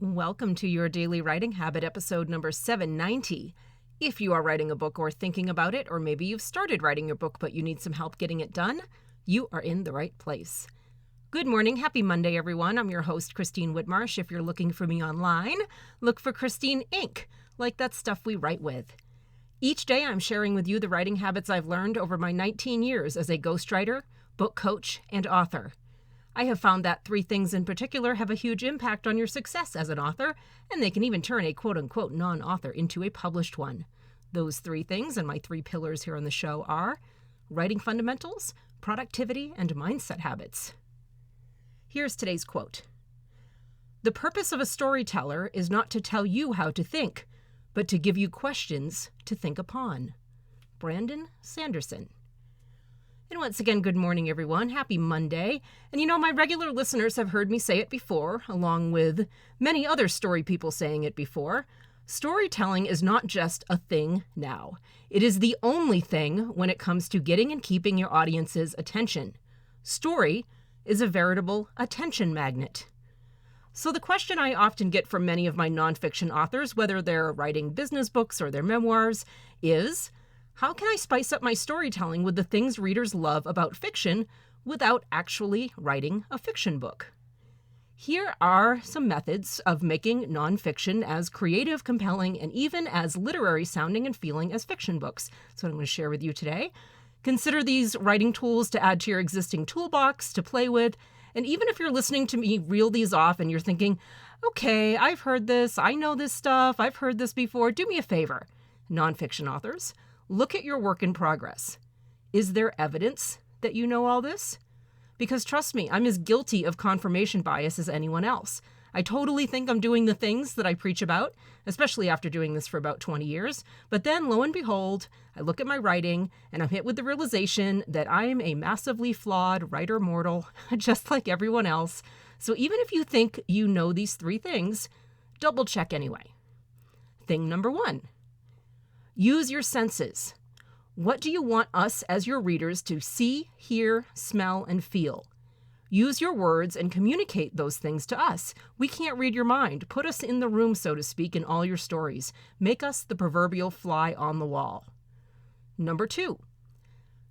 Welcome to your Daily Writing Habit, episode number 790. If you are writing a book or thinking about it, or maybe you've started writing your book but you need some help getting it done, you are in the right place. Good morning. Happy Monday, everyone. I'm your host, Christine Whitmarsh. If you're looking for me online, look for Christine Inc., like that stuff we write with. Each day, I'm sharing with you the writing habits I've learned over my 19 years as a ghostwriter, book coach, and author. I have found that 3 things in particular have a huge impact on your success as an author, and they can even turn a quote-unquote non-author into a published one. Those 3 things and my 3 pillars here on the show are writing fundamentals, productivity, and mindset habits. Here's today's quote. "The purpose of a storyteller is not to tell you how to think, but to give you questions to think upon." Brandon Sanderson. And once again, good morning, everyone. Happy Monday. And you know, my regular listeners have heard me say it before, along with many other story people saying it before. Storytelling is not just a thing now. It is the only thing when it comes to getting and keeping your audience's attention. Story is a veritable attention magnet. So the question I often get from many of my nonfiction authors, whether they're writing business books or their memoirs, is, how can I spice up my storytelling with the things readers love about fiction without actually writing a fiction book? Here are some methods of making nonfiction as creative, compelling, and even as literary sounding and feeling as fiction books. So I'm going to share with you today. Consider these writing tools to add to your existing toolbox to play with. And even if you're listening to me reel these off and you're thinking, okay, I've heard this, I know this stuff, I've heard this before, do me a favor, nonfiction authors. Look at your work in progress. Is there evidence that you know all this? Because trust me, I'm as guilty of confirmation bias as anyone else. I totally think I'm doing the things that I preach about, especially after doing this for about 20 years. But then, lo and behold, I look at my writing and I'm hit with the realization that I am a massively flawed writer mortal, just like everyone else. So even if you think you know these 3 things, double check anyway. Thing number 1. Use your senses. What do you want us as your readers to see, hear, smell, and feel? Use your words and communicate those things to us. We can't read your mind. Put us in the room, so to speak, in all your stories. Make us the proverbial fly on the wall. Number 2.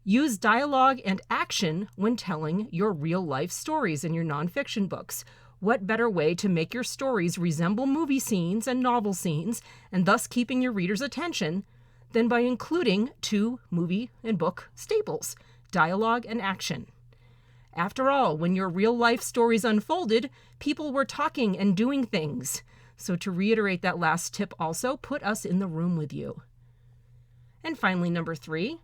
Use dialogue and action when telling your real-life stories in your nonfiction books. What better way to make your stories resemble movie scenes and novel scenes, and thus keeping your readers' attention, than by including 2 movie and book staples, dialogue and action. After all, when your real-life stories unfolded, people were talking and doing things. So to reiterate that last tip also, put us in the room with you. And finally, number 3,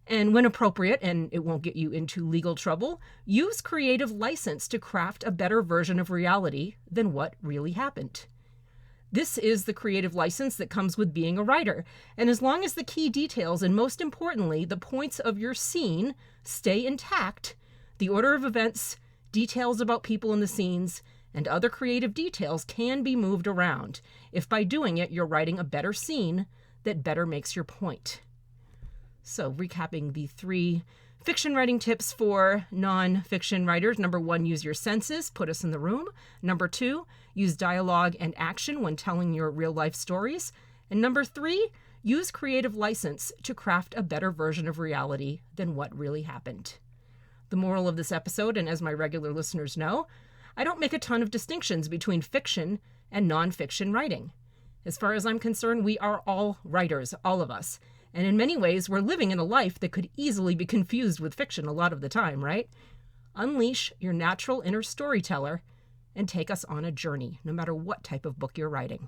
and when appropriate, and it won't get you into legal trouble, use creative license to craft a better version of reality than what really happened. This is the creative license that comes with being a writer, and as long as the key details and most importantly, the points of your scene stay intact, the order of events, details about people in the scenes, and other creative details can be moved around if by doing it you're writing a better scene that better makes your point. So recapping the 3 fiction writing tips for non-fiction writers. Number 1, use your senses, put us in the room. Number 2, use dialogue and action when telling your real-life stories. And number 3, use creative license to craft a better version of reality than what really happened. The moral of this episode, and as my regular listeners know, I don't make a ton of distinctions between fiction and non-fiction writing. As far as I'm concerned, we are all writers, all of us. And in many ways, we're living in a life that could easily be confused with fiction a lot of the time, right? Unleash your natural inner storyteller and take us on a journey, no matter what type of book you're writing.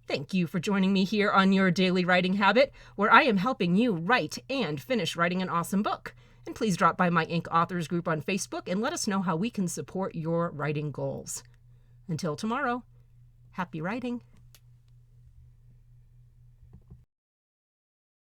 Thank you for joining me here on your Daily Writing Habit, where I am helping you write and finish writing an awesome book. And please drop by my Inc. Authors group on Facebook and let us know how we can support your writing goals. Until tomorrow, happy writing.